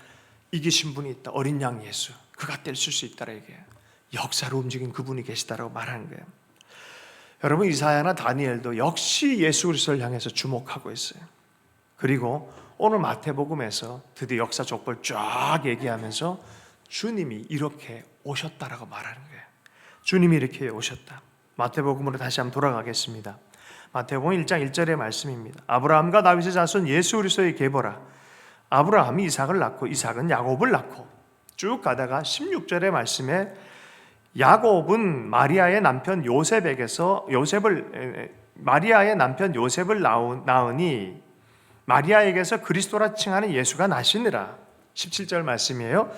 이기신 분이 있다. 어린 양 예수. 그가 뗄 수 있다라 얘기해요. 역사를 움직인 그분이 계시다라고 말하는 거예요. 여러분, 이사야나 다니엘도 역시 예수 그리스도를 향해서 주목하고 있어요. 그리고 오늘 마태복음에서 드디어 역사 족보를 쫙 얘기하면서 주님이 이렇게 오셨다라고 말하는 거예요. 주님이 이렇게 오셨다. 마태복음으로 다시 한번 돌아가겠습니다. 마태복음 1장 1절의 말씀입니다. 아브라함과 다윗의 자손 예수 그리스도의 계보라. 아브라함이 이삭을 낳고 이삭은 야곱을 낳고, 쭉 가다가 16절의 말씀에 야곱은 마리아의 남편 요셉에게서 마리아의 남편 요셉을 낳으니 마리아에게서 그리스도라 칭하는 예수가 나시니라. 17절 말씀이에요.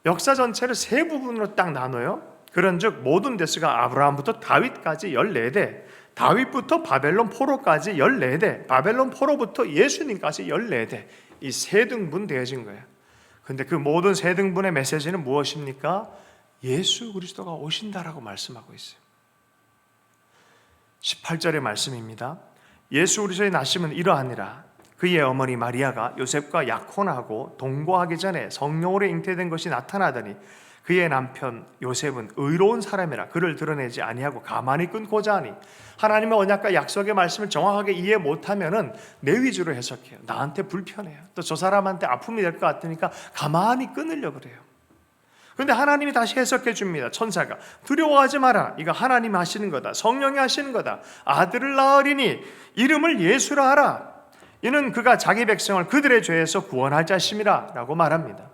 역사 전체를 세 부분으로 딱 나눠요. 그런즉 모든 대수가 아브라함부터 다윗까지 14대, 다윗부터 바벨론 포로까지 14대, 바벨론 포로부터 예수님까지 14대, 이 세 등분 되어진 거예요. 근데 그 모든 세 등분의 메시지는 무엇입니까? 예수 그리스도가 오신다라고 말씀하고 있어요. 18절의 말씀입니다. 예수 그리스도의 나심은 이러하니라. 그의 어머니 마리아가 요셉과 약혼하고 동거하기 전에 성령으로 잉태된 것이 나타나더니 그의 남편 요셉은 의로운 사람이라 그를 드러내지 아니하고 가만히 끊고자 하니, 하나님의 언약과 약속의 말씀을 정확하게 이해 못하면은 내 위주로 해석해요. 나한테 불편해요. 또 저 사람한테 아픔이 될 것 같으니까 가만히 끊으려고 그래요. 그런데 하나님이 다시 해석해 줍니다. 천사가 두려워하지 마라. 이거 하나님이 하시는 거다. 성령이 하시는 거다. 아들을 낳으리니 이름을 예수라 하라. 이는 그가 자기 백성을 그들의 죄에서 구원할 자심이라 라고 말합니다.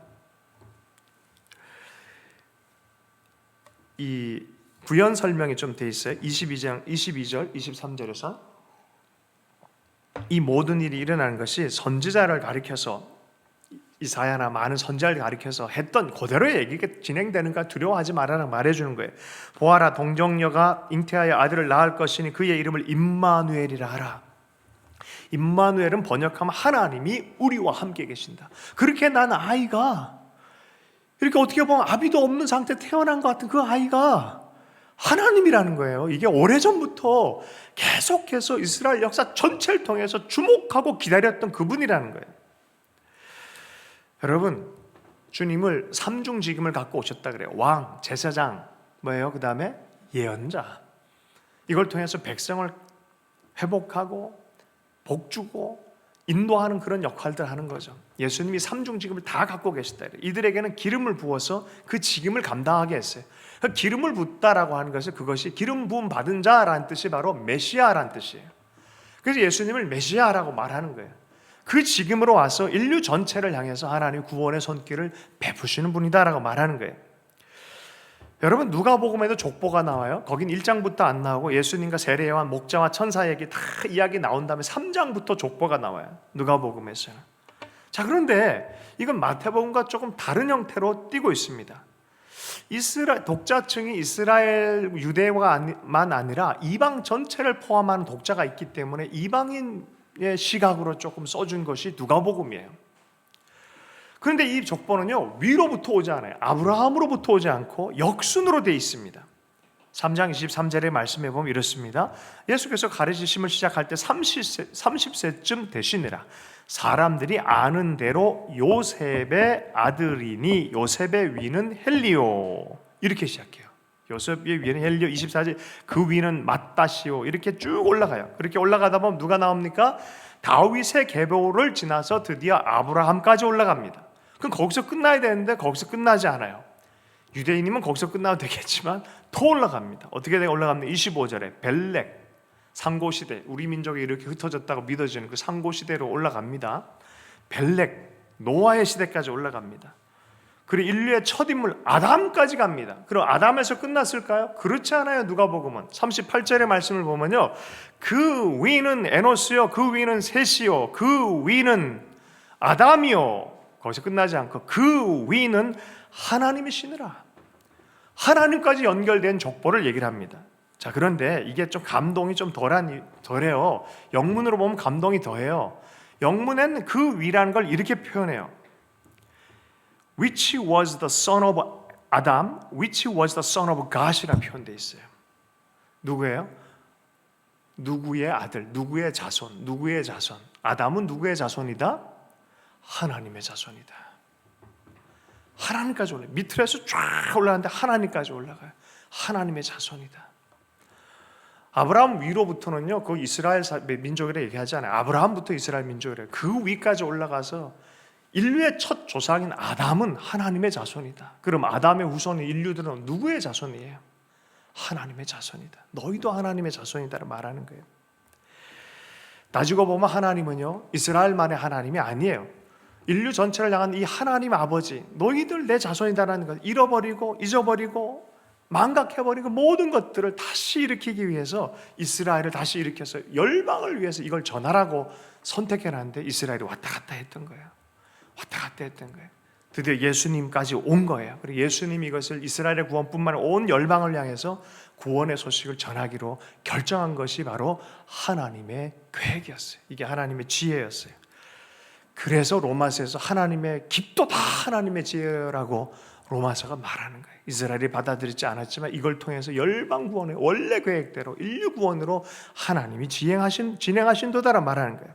이 부연 설명이 좀 돼 있어요. 22절, 23절에서 이 모든 일이 일어나는 것이 선지자를 가리켜서, 이사야나 많은 선지자를 가리켜서 했던 그대로의 얘기가 진행되는가 두려워하지 말아라 말해주는 거예요. 보아라, 동정녀가 잉태하여 아들을 낳을 것이니 그의 이름을 임마누엘이라 하라. 임마누엘은 번역하면 하나님이 우리와 함께 계신다. 그렇게 난 아이가, 이렇게 어떻게 보면 아비도 없는 상태 태어난 것 같은 그 아이가 하나님이라는 거예요. 이게 오래전부터 계속해서 이스라엘 역사 전체를 통해서 주목하고 기다렸던 그분이라는 거예요. 여러분, 주님을 삼중직임을 갖고 오셨다 그래요. 왕, 제사장, 뭐예요? 그 다음에 예언자. 이걸 통해서 백성을 회복하고 복주고 인도하는 그런 역할들을 하는 거죠. 예수님이 삼중직임을 다 갖고 계시다. 이들에게는 기름을 부어서 그 직임을 감당하게 했어요. 기름을 붓다라고 하는 것은 그것이 기름 부음 받은 자라는 뜻이 바로 메시아라는 뜻이에요. 그래서 예수님을 메시아라고 말하는 거예요. 그 직임으로 와서 인류 전체를 향해서 하나님 구원의 손길을 베푸시는 분이다라고 말하는 거예요. 여러분, 누가복음에도 족보가 나와요. 거긴 1장부터 안 나오고 예수님과 세례요한, 목자와 천사 얘기 다 이야기 나온 다음에 3장부터 족보가 나와요. 누가복음에서는. 자, 그런데 이건 마태복음과 조금 다른 형태로 띄고 있습니다. 독자층이 이스라엘 유대와만 아니라 이방 전체를 포함하는 독자가 있기 때문에 이방인의 시각으로 조금 써준 것이 누가복음이에요. 그런데 이 족보는요, 위로부터 오지 않아요. 아브라함으로부터 오지 않고 역순으로 되어 있습니다. 3장 23절의 말씀에 보면 이렇습니다. 예수께서 가르치심을 시작할 때 30세쯤 되시니라. 사람들이 아는 대로 요셉의 아들이니 요셉의 위는 헬리오. 이렇게 시작해요. 요셉의 위는 헬리오. 24절 그 위는 맏다시오. 이렇게 쭉 올라가요. 그렇게 올라가다 보면 누가 나옵니까? 다윗의 계보를 지나서 드디어 아브라함까지 올라갑니다. 그럼 거기서 끝나야 되는데 거기서 끝나지 않아요. 유대인이면 거기서 끝나도 되겠지만 더 올라갑니다. 어떻게 올라갑니까? 25절에 벨렉, 상고시대, 우리 민족이 이렇게 흩어졌다고 믿어지는 그 상고시대로 올라갑니다. 벨렉, 노아의 시대까지 올라갑니다. 그리고 인류의 첫 인물 아담까지 갑니다. 그럼 아담에서 끝났을까요? 그렇지 않아요. 누가복음은 38절의 말씀을 보면요, 그 위는 에노스요, 그 위는 셋이요, 그 위는 아담이요. 거기서 끝나지 않고 그 위는 하나님이시니라. 하나님까지 연결된 족보를 얘기를 합니다. 자, 그런데 이게 좀 감동이 좀 덜해요. 영문으로 보면 감동이 더해요. 영문엔 그 위라는 걸 이렇게 표현해요. Which was the son of Adam, which was the son of God이라 표현되어 있어요. 누구예요? 누구의 아들, 누구의 자손, 누구의 자손. 아담은 누구의 자손이다? 하나님의 자손이다. 하나님까지 올라가요. 밑으로서 쫙 올라가는데 하나님까지 올라가요. 하나님의 자손이다. 아브라함 위로부터는요, 그 이스라엘 민족이라 얘기하지 않아요. 아브라함부터 이스라엘 민족이래요. 그 위까지 올라가서 인류의 첫 조상인 아담은 하나님의 자손이다. 그럼 아담의 후손인 인류들은 누구의 자손이에요? 하나님의 자손이다. 너희도 하나님의 자손이다를 말하는 거예요. 따지고 보면 하나님은요, 이스라엘만의 하나님이 아니에요. 인류 전체를 향한 이 하나님 아버지, 너희들 내 자손이다라는 것, 잃어버리고 잊어버리고 망각해버리고 모든 것들을 다시 일으키기 위해서 이스라엘을 다시 일으켜서 열방을 위해서 이걸 전하라고 선택해놨는데 이스라엘이 왔다 갔다 했던 거예요. 왔다 갔다 했던 거예요. 드디어 예수님까지 온 거예요. 그리고 예수님이 이것을 이스라엘의 구원뿐만 아니라 온 열방을 향해서 구원의 소식을 전하기로 결정한 것이 바로 하나님의 계획이었어요. 이게 하나님의 지혜였어요. 그래서 로마서에서 하나님의 깊도 다 하나님의 지혜라고 로마서가 말하는 거예요. 이스라엘이 받아들이지 않았지만 이걸 통해서 열방 구원의 원래 계획대로 인류 구원으로 하나님이 진행하신도다라 말하는 거예요.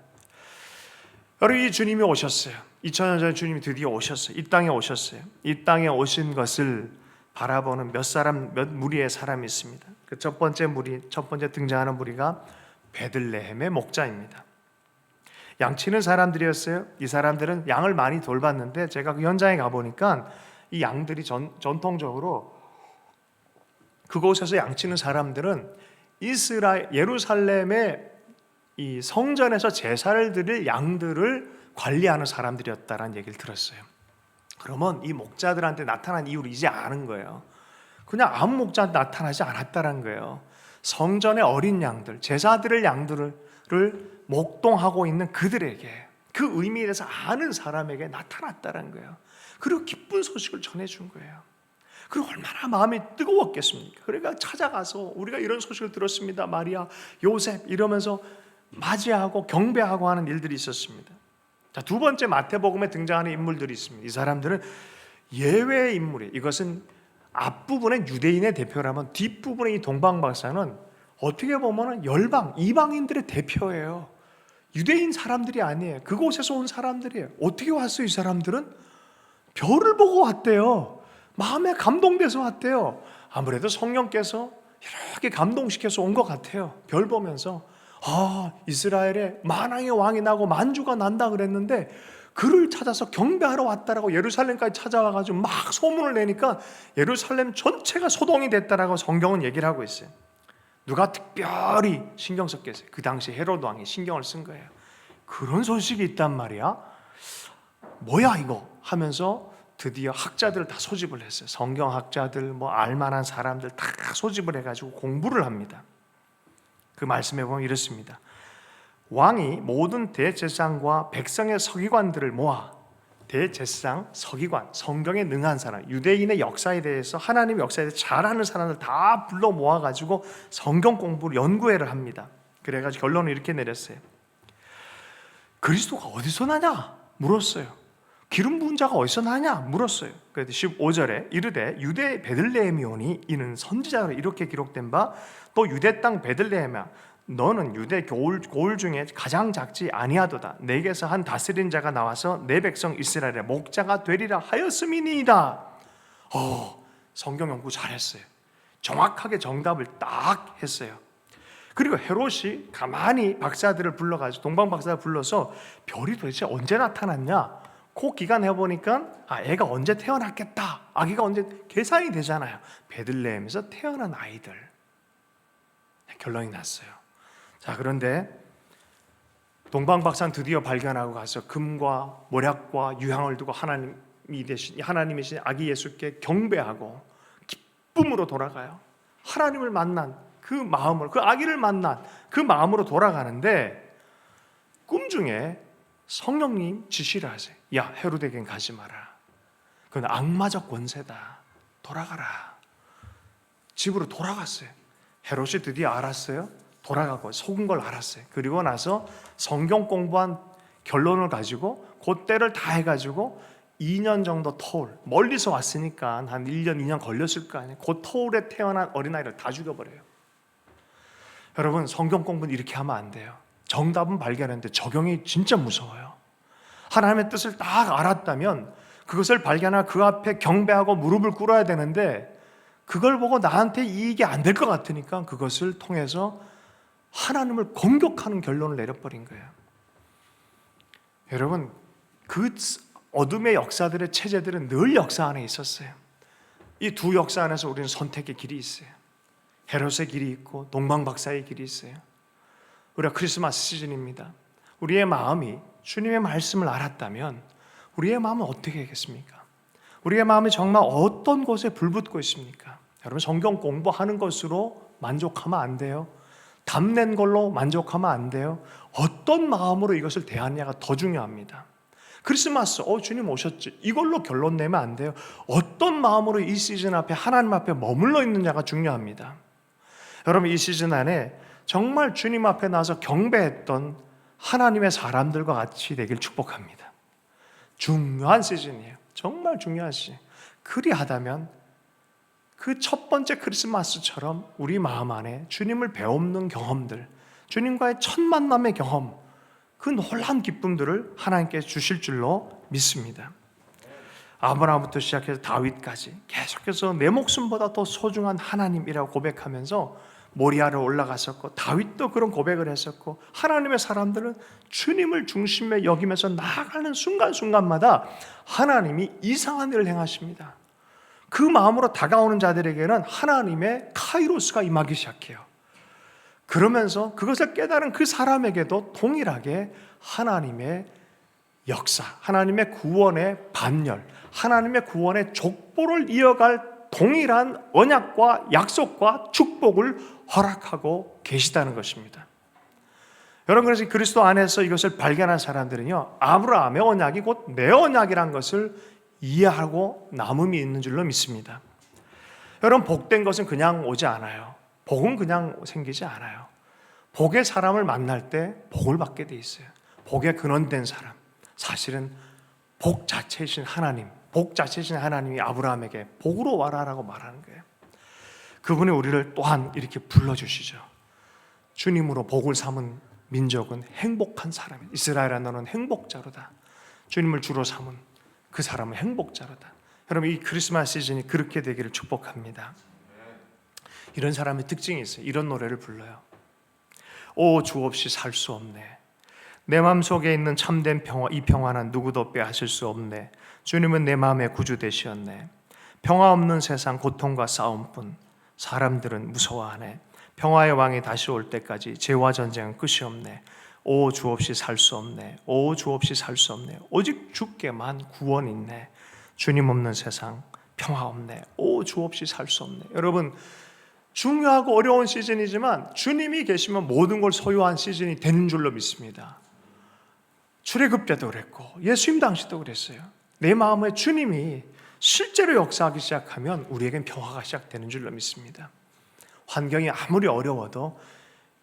여러분, 이 주님이 오셨어요. 2000년 전에 주님이 드디어 오셨어요. 이 땅에 오셨어요. 이 땅에 오신 것을 바라보는 몇 무리의 사람이 있습니다. 그 첫 번째 등장하는 무리가 베들레헴의 목자입니다. 양치는 사람들이었어요. 이 사람들은 양을 많이 돌봤는데 제가 그 현장에 가보니까 이 양들이 전통적으로 그곳에서 양치는 사람들은 예루살렘의 이 성전에서 제사를 드릴 양들을 관리하는 사람들이었다라는 얘기를 들었어요. 그러면 이 목자들한테 나타난 이유를 이제 아는 거예요. 그냥 아무 목자한테 나타나지 않았다는 거예요. 성전의 어린 양들, 제사 드릴 양들을 목동하고 있는 그들에게, 그 의미에 대해서 아는 사람에게 나타났다는 거예요. 그리고 기쁜 소식을 전해준 거예요. 그리고 얼마나 마음이 뜨거웠겠습니까? 그러니까 찾아가서 우리가 이런 소식을 들었습니다. 마리아, 요셉 이러면서 맞이하고 경배하고 하는 일들이 있었습니다. 자, 두 번째 마태복음에 등장하는 인물들이 있습니다. 이 사람들은 예외의 인물이에요. 이것은 앞부분의 유대인의 대표라면 뒷부분의 이 동방박사는 어떻게 보면 열방, 이방인들의 대표예요. 유대인 사람들이 아니에요. 그곳에서 온 사람들이에요. 어떻게 왔어요? 이 사람들은 별을 보고 왔대요. 마음에 감동돼서 왔대요. 아무래도 성령께서 이렇게 감동시켜서 온 것 같아요. 별 보면서 이스라엘에 만왕의 왕이 나고 만주가 난다 그랬는데 그를 찾아서 경배하러 왔다라고 예루살렘까지 찾아와가지고 막 소문을 내니까 예루살렘 전체가 소동이 됐다라고 성경은 얘기를 하고 있어요. 누가 특별히 신경 썼겠어요? 그 당시 헤로드 왕이 신경을 쓴 거예요. 그런 소식이 있단 말이야? 뭐야 이거? 하면서 드디어 학자들을 다 소집을 했어요. 성경학자들, 알만한 사람들 다 소집을 해가지고 공부를 합니다. 그 말씀에 보면 이렇습니다. 왕이 모든 대제사장과 백성의 서기관들을 모아, 대제사장, 서기관, 성경에 능한 사람, 유대인의 역사에 대해서, 하나님의 역사에 대해서 잘 아는 사람들 다 불러 모아가지고 성경 공부를 연구회를 합니다. 그래가지고 결론을 이렇게 내렸어요. 그리스도가 어디서 나냐? 물었어요. 기름 부은 자가 어디서 나냐? 물었어요. 그래서 15절에 이르되 유대 베들레헴이 오니 이는 선지자로 이렇게 기록된 바 또 유대 땅 베들레헴아 너는 유대 고을 중에 가장 작지 아니하도다. 내게서 한 다스린 자가 나와서 내 백성 이스라엘의 목자가 되리라 하였음이니이다. 성경 연구 잘했어요. 정확하게 정답을 딱 했어요. 그리고 헤롯이 가만히 박사들을 불러가지고 동방 박사를 불러서 별이 도대체 언제 나타났냐? 그 기간 해보니까 애가 언제 태어났겠다. 아기가 언제 계산이 되잖아요. 베들레헴에서 태어난 아이들. 결론이 났어요. 자, 그런데 동방박사는 드디어 발견하고 가서 금과 모략과 유향을 두고 하나님이신 아기 예수께 경배하고 기쁨으로 돌아가요. 하나님을 만난 그 마음으로, 그 아기를 만난 그 마음으로 돌아가는데 꿈 중에 성령님 지시를 하세요. 야, 헤로데겐 가지 마라. 그건 악마적 권세다. 돌아가라. 집으로 돌아갔어요. 헤롯이 드디어 알았어요. 돌아가고 속은 걸 알았어요. 그리고 나서 성경 공부한 결론을 가지고 그때를 다 해가지고 2년 정도 터울, 멀리서 왔으니까 한 1년, 2년 걸렸을 거 아니에요. 그 터울에 태어난 어린아이를 다 죽여버려요. 여러분, 성경 공부는 이렇게 하면 안 돼요. 정답은 발견했는데 적용이 진짜 무서워요. 하나님의 뜻을 딱 알았다면 그것을 발견하고 그 앞에 경배하고 무릎을 꿇어야 되는데 그걸 보고 나한테 이익이 안 될 것 같으니까 그것을 통해서 하나님을 공격하는 결론을 내려버린 거예요. 여러분, 그 어둠의 역사들의 체제들은 늘 역사 안에 있었어요. 이 두 역사 안에서 우리는 선택의 길이 있어요. 헤롯의 길이 있고 동방박사의 길이 있어요. 우리가 크리스마스 시즌입니다. 우리의 마음이 주님의 말씀을 알았다면 우리의 마음은 어떻게 하겠습니까? 우리의 마음이 정말 어떤 곳에 불붙고 있습니까? 여러분, 성경 공부하는 것으로 만족하면 안 돼요. 답낸 걸로 만족하면 안 돼요. 어떤 마음으로 이것을 대하느냐가 더 중요합니다. 크리스마스, 주님 오셨지. 이걸로 결론 내면 안 돼요. 어떤 마음으로 이 시즌 앞에 하나님 앞에 머물러 있느냐가 중요합니다. 여러분, 이 시즌 안에 정말 주님 앞에 나서 경배했던 하나님의 사람들과 같이 되길 축복합니다. 중요한 시즌이에요. 정말 중요한 시즌. 그리하다면 그 첫 번째 크리스마스처럼 우리 마음 안에 주님을 배움는 경험들, 주님과의 첫 만남의 경험, 그 놀라운 기쁨들을 하나님께 주실 줄로 믿습니다. 아브라함부터 시작해서 다윗까지 계속해서 내 목숨보다 더 소중한 하나님이라고 고백하면서 모리아를 올라갔었고, 다윗도 그런 고백을 했었고, 하나님의 사람들은 주님을 중심에 여기면서 나아가는 순간순간마다 하나님이 이상한 일을 행하십니다. 그 마음으로 다가오는 자들에게는 하나님의 카이로스가 임하기 시작해요. 그러면서 그것을 깨달은 그 사람에게도 동일하게 하나님의 역사, 하나님의 구원의 반열, 하나님의 구원의 족보를 이어갈 동일한 언약과 약속과 축복을 허락하고 계시다는 것입니다. 여러분, 그래서 그리스도 안에서 이것을 발견한 사람들은요, 아브라함의 언약이 곧 내 언약이란 것을 이해하고 남음이 있는 줄로 믿습니다. 여러분, 복된 것은 그냥 오지 않아요. 복은 그냥 생기지 않아요. 복의 사람을 만날 때 복을 받게 돼 있어요. 복의 근원된 사람, 사실은 복 자체이신 하나님, 복 자체이신 하나님이 아브라함에게 복으로 와라라고 말하는 거예요. 그분이 우리를 또한 이렇게 불러주시죠. 주님으로 복을 삼은 민족은 행복한 사람이다. 이스라엘아, 너는 행복자로다. 주님을 주로 삼은 그 사람은 행복자로다. 여러분, 이 크리스마스 시즌이 그렇게 되기를 축복합니다. 이런 사람의 특징이 있어요. 이런 노래를 불러요. 오, 주 없이 살 수 없네. 내 마음속에 있는 참된 평화, 이 평화는 누구도 빼앗을 수 없네. 주님은 내 마음의 구주 되시었네. 평화 없는 세상, 고통과 싸움뿐. 사람들은 무서워하네. 평화의 왕이 다시 올 때까지 죄와 전쟁은 끝이 없네. 오, 주 없이 살 수 없네. 오, 주 없이 살 수 없네. 오직 주께만 구원 있네. 주님 없는 세상 평화 없네. 오, 주 없이 살 수 없네. 여러분, 중요하고 어려운 시즌이지만 주님이 계시면 모든 걸 소유한 시즌이 되는 줄로 믿습니다. 출애굽 때도 그랬고 예수님 당시도 그랬어요. 내 마음에 주님이 실제로 역사하기 시작하면 우리에겐 평화가 시작되는 줄로 믿습니다. 환경이 아무리 어려워도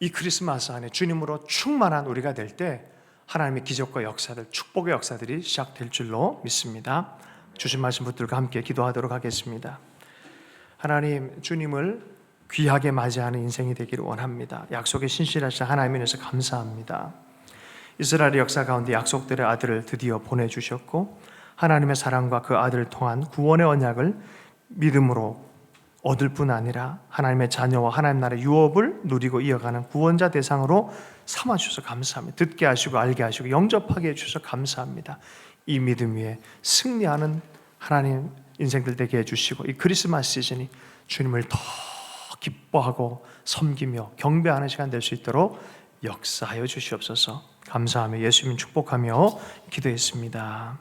이 크리스마스 안에 주님으로 충만한 우리가 될 때 하나님의 기적과 역사들, 축복의 역사들이 시작될 줄로 믿습니다. 주신 말씀 붙들고 함께 기도하도록 하겠습니다. 하나님, 주님을 귀하게 맞이하는 인생이 되기를 원합니다. 약속에 신실하신 하나님에 대해서 감사합니다. 이스라엘의 역사 가운데 약속들의 아들을 드디어 보내주셨고 하나님의 사랑과 그 아들을 통한 구원의 언약을 믿음으로 얻을 뿐 아니라 하나님의 자녀와 하나님 나라의 유업을 누리고 이어가는 구원자 대상으로 삼아주셔서 감사합니다. 듣게 하시고 알게 하시고 영접하게 해주셔서 감사합니다. 이 믿음 위에 승리하는 하나님 인생들 되게 해주시고 이 크리스마스 시즌이 주님을 더 기뻐하고 섬기며 경배하는 시간 될 수 있도록 역사하여 주시옵소서. 감사하며 예수님 축복하며 기도했습니다.